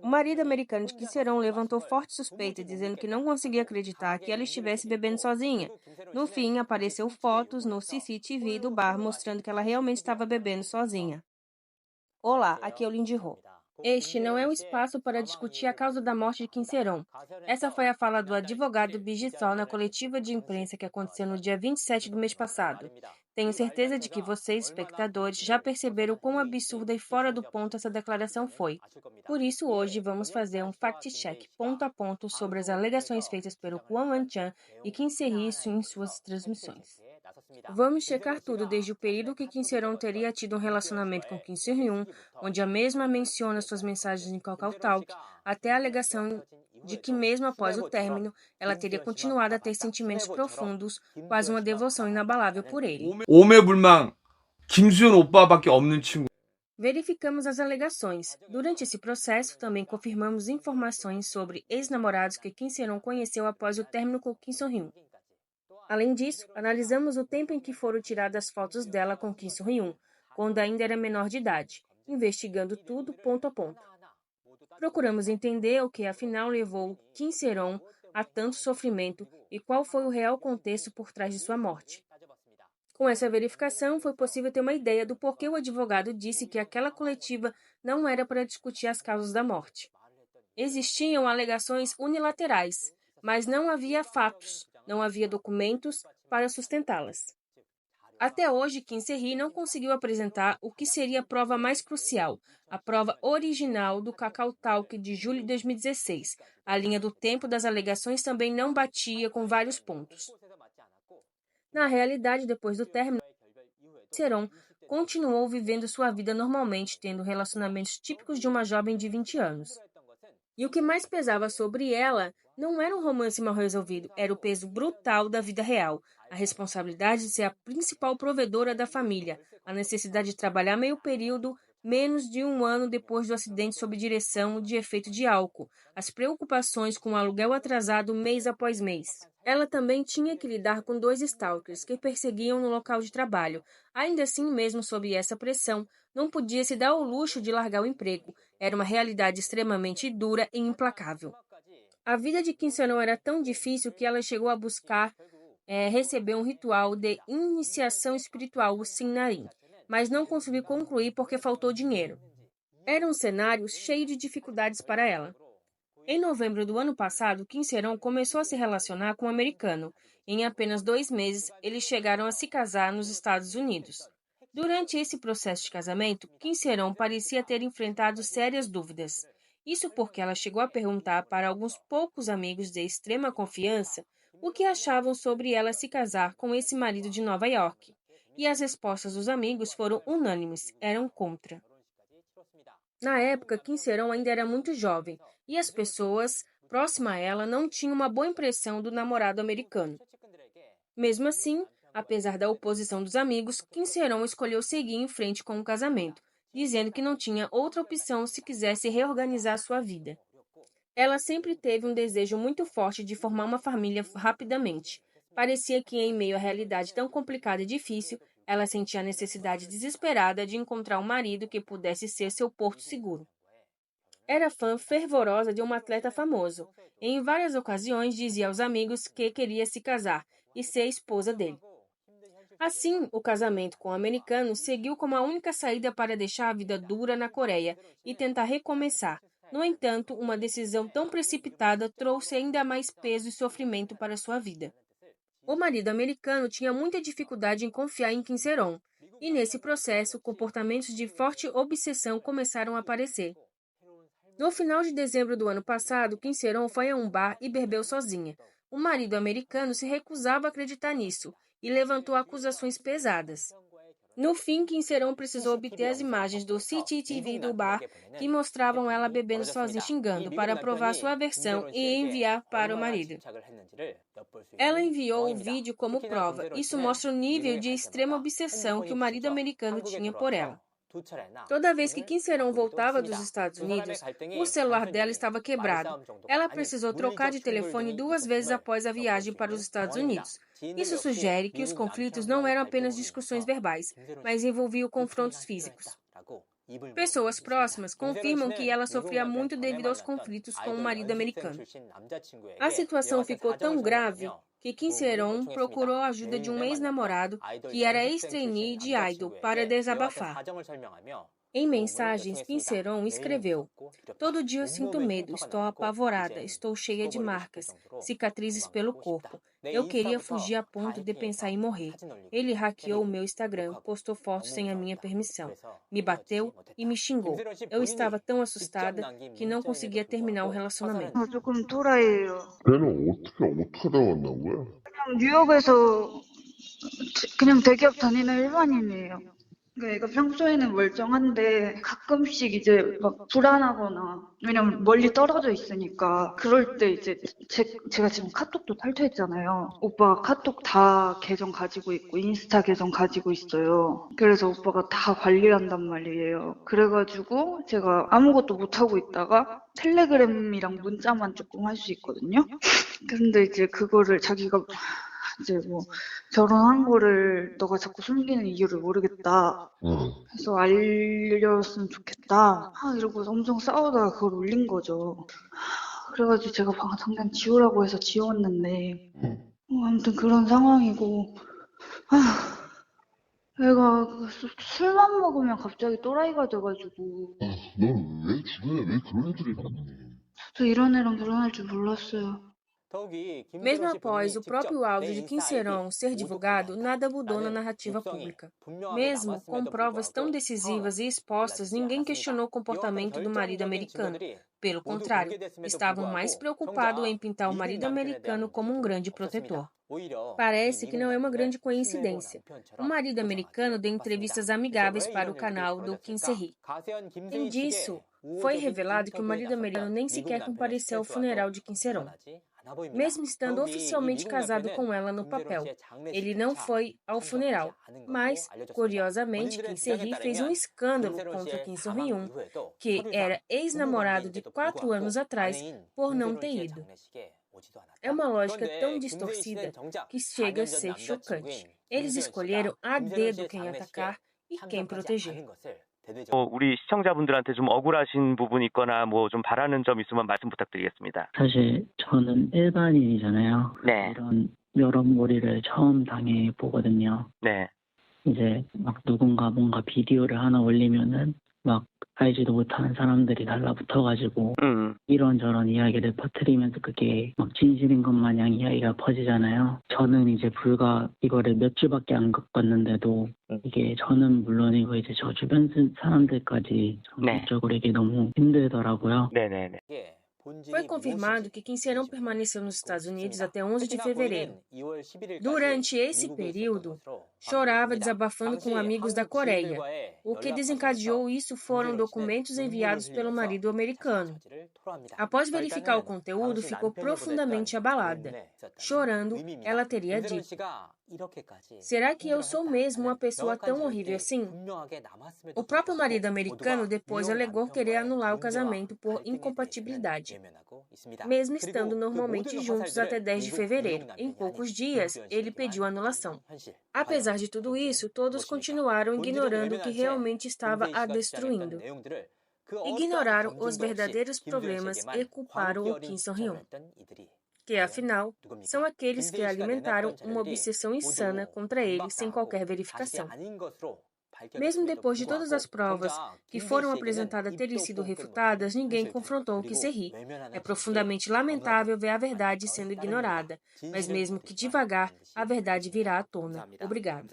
O marido americano de Kim-se-ron levantou forte suspeita, dizendo que não conseguia acreditar que ela estivesse bebendo sozinha. No fim, apareceu fotos no CCTV do bar mostrando que ela realmente estava bebendo sozinha. Olá, aqui é o Lindy Ho. Este não é o espaço para discutir a causa da morte de Kim-se-ron. Essa foi a fala do advogado Bijisol na coletiva de imprensa que aconteceu no dia 27 do mês passado. Tenho certeza de que vocês, espectadores, já perceberam quão absurda e fora do ponto essa declaração foi. Por isso, hoje vamos fazer um fact-check ponto a ponto sobre as alegações feitas pelo Kwon Wan-chan e Kim Se-hee em suas transmissões. Vamos checar tudo desde o período que Kim Se-ron teria tido um relacionamento com Kim Se-hyun, onde a mesma menciona suas mensagens em Kakao Talk, até a alegação de que mesmo após o término, ela teria continuado a ter sentimentos profundos, quase uma devoção inabalável por ele. 오매불망 김수현 오빠밖에 없는 친구. Verificamos as alegações. Durante esse processo, também confirmamos informações sobre ex-namorados que Kim Se-ron conheceu após o término com Kim So-hyun. Além disso, analisamos o tempo em que foram tiradas fotos dela com Kim So-hyun, quando ainda era menor de idade, investigando tudo ponto a ponto. Procuramos entender o que afinal levou Kim Se-ron a tanto sofrimento e qual foi o real contexto por trás de sua morte. Com essa verificação, foi possível ter uma ideia do porquê o advogado disse que aquela coletiva não era para discutir as causas da morte. Existiam alegações unilaterais, mas não havia fatos, não havia documentos para sustentá-las. Até hoje, Kim Se-hee não conseguiu apresentar o que seria a prova mais crucial, a prova original do Kakao Talk de julho de 2016. A linha do tempo das alegações também não batia com vários pontos. Na realidade, depois do término, Se-ron continuou vivendo sua vida normalmente, tendo relacionamentos típicos de uma jovem de 20 anos. E o que mais pesava sobre ela não era um romance mal resolvido, era o peso brutal da vida real, a responsabilidade de ser a principal provedora da família, a necessidade de trabalhar meio período menos de um ano depois do acidente sob direção de efeito de álcool, as preocupações com o aluguel atrasado mês após mês. Ela também tinha que lidar com 2 stalkers que perseguiam no local de trabalho. Ainda assim, mesmo sob essa pressão, não podia se dar ao luxo de largar o emprego. Era uma realidade extremamente dura e implacável. A vida de Kim Se-ron era tão difícil que ela chegou a buscar receber um ritual de iniciação espiritual, o Sinnarin, mas não conseguiu concluir porque faltou dinheiro. Era um cenário cheio de dificuldades para ela. Em novembro do ano passado, Kim Se-ron começou a se relacionar com um americano. Em apenas 2 meses, eles chegaram a se casar nos Estados Unidos. Durante esse processo de casamento, Kim Se-ron parecia ter enfrentado sérias dúvidas. Isso porque ela chegou a perguntar para alguns poucos amigos de extrema confiança o que achavam sobre ela se casar com esse marido de Nova York. E as respostas dos amigos foram unânimes, eram contra. Na época, Kim Se-ron ainda era muito jovem e as pessoas próximas a ela não tinham uma boa impressão do namorado americano. Mesmo assim, apesar da oposição dos amigos, Kim Se-ron escolheu seguir em frente com o casamento, dizendo que não tinha outra opção se quisesse reorganizar sua vida. Ela sempre teve um desejo muito forte de formar uma família rapidamente. Parecia que, em meio à realidade tão complicada e difícil, ela sentia a necessidade desesperada de encontrar um marido que pudesse ser seu porto seguro. Era fã fervorosa de um atleta famoso, e em várias ocasiões dizia aos amigos que queria se casar e ser a esposa dele. Assim, o casamento com o americano seguiu como a única saída para deixar a vida dura na Coreia e tentar recomeçar. No entanto, uma decisão tão precipitada trouxe ainda mais peso e sofrimento para sua vida. O marido americano tinha muita dificuldade em confiar em Kim Se-ron, e nesse processo, comportamentos de forte obsessão começaram a aparecer. No final de dezembro do ano passado, Kim Se-ron foi a um bar e bebeu sozinha. O marido americano se recusava a acreditar nisso e levantou acusações pesadas. No fim, Kim Se-ron precisou obter as imagens do CCTV do bar que mostravam ela bebendo sozinha xingando para provar sua versão e enviar para o marido. Ela enviou o vídeo como prova. Isso mostra o nível de extrema obsessão que o marido americano tinha por ela. Toda vez que Kim Se-ron voltava dos Estados Unidos, o celular dela estava quebrado. Ela precisou trocar de telefone 2 vezes após a viagem para os Estados Unidos. Isso sugere que os conflitos não eram apenas discussões verbais, mas envolviam confrontos físicos. Pessoas próximas confirmam que ela sofria muito devido aos conflitos com o marido americano. A situação ficou tão grave que Kim Se-ron procurou a ajuda de um ex-namorado que era ex-trainee de idol para desabafar. Em mensagens, Kim Se-ron escreveu: "Todo dia eu sinto medo, estou apavorada, estou cheia de marcas, cicatrizes pelo corpo. Eu queria fugir a ponto de pensar em morrer. Ele hackeou o meu Instagram, postou fotos sem a minha permissão, me bateu e me xingou. Eu estava tão assustada que não conseguia terminar o relacionamento." 조금 또라이예요. 걔는 어떻게 하다 만난 거야? 그냥 뉴욕에서 그냥 대기업 다니는 일반인이에요. 그러니까 얘가 평소에는 멀쩡한데 가끔씩 이제 막 불안하거나 왜냐면 멀리 떨어져 있으니까 그럴 때 이제 제가 지금 카톡도 탈퇴했잖아요. 오빠가 카톡 다 계정 가지고 있고 인스타 계정 가지고 있어요. 그래서 오빠가 다 관리한단 말이에요. 그래가지고 제가 아무것도 못하고 있다가 텔레그램이랑 문자만 조금 할 수 있거든요. 근데 이제 그거를 자기가 이제 뭐 결혼한 거를 너가 자꾸 숨기는 이유를 모르겠다. 그래서 알렸으면 좋겠다. 이러고 엄청 싸우다가 그걸 올린 거죠. 그래가지고 제가 당장 지우라고 해서 지웠는데 아무튼 그런 상황이고 얘가 술만 먹으면 갑자기 또라이가 돼가지고 넌 왜 주변에 왜 그런 애들이 많니? 저 이런 애랑 결혼할 줄 몰랐어요. Mesmo após o próprio áudio de Kim Se-ron ser divulgado, nada mudou na narrativa pública. Mesmo com provas tão decisivas e expostas, ninguém questionou o comportamento do marido americano. Pelo contrário, estavam mais preocupados em pintar o marido americano como um grande protetor. Parece que não é uma grande coincidência. O marido americano deu entrevistas amigáveis para o canal do Kim Se-hee. Além disso, foi revelado que o marido americano nem sequer compareceu ao funeral de Kim Se-ron. Mesmo estando oficialmente casado com ela no papel, ele não foi ao funeral. Mas, curiosamente, Kim Se-hee fez um escândalo contra Kim So-hyun, que era ex-namorado de 4 anos atrás, por não ter ido. É uma lógica tão distorcida que chega a ser chocante. Eles escolheram a dedo quem atacar e quem proteger. 우리 시청자분들한테 좀 억울하신 부분이 있거나 뭐 좀 바라는 점 있으면 말씀 부탁드리겠습니다. 사실 저는 일반인이잖아요. 네. 이런 여론몰이를 처음 당해보거든요. 네. 이제 막 누군가 뭔가 비디오를 하나 올리면은 막 알지도 못하는 사람들이 달라붙어가지고 이런저런 이야기를 퍼뜨리면서 그게 막 진실인 것 마냥 이야기가 퍼지잖아요. 저는 이제 불과 이거를 몇 주밖에 안 겪었는데도 이게 저는 물론이고 i제 저 주변 사람들까지 정신적으로 이게 너무 힘들더라고요. 네네네. Foi confirmado que Kim Se-ron permaneceu nos Estados Unidos até 11 de fevereiro. Durante esse período, chorava desabafando com amigos da Coreia. O que desencadeou isso foram documentos enviados pelo marido americano. Após verificar o conteúdo, ficou profundamente abalada. Chorando, ela teria dito: "Será que eu sou mesmo uma pessoa tão horrível assim?" O próprio marido americano depois alegou querer anular o casamento por incompatibilidade, mesmo estando normalmente juntos até 10 de fevereiro. Em poucos dias, ele pediu anulação. Apesar de tudo isso, todos continuaram ignorando o que realmente estava a destruindo. Ignoraram os verdadeiros problemas e culparam o Kim So-hyun, que afinal são aqueles que alimentaram uma obsessão insana contra ele sem qualquer verificação. Mesmo depois de todas as provas que foram apresentadas terem sido refutadas, ninguém confrontou o Kim Se-hee. É profundamente lamentável ver a verdade sendo ignorada, mas mesmo que devagar, a verdade virá à tona. Obrigado.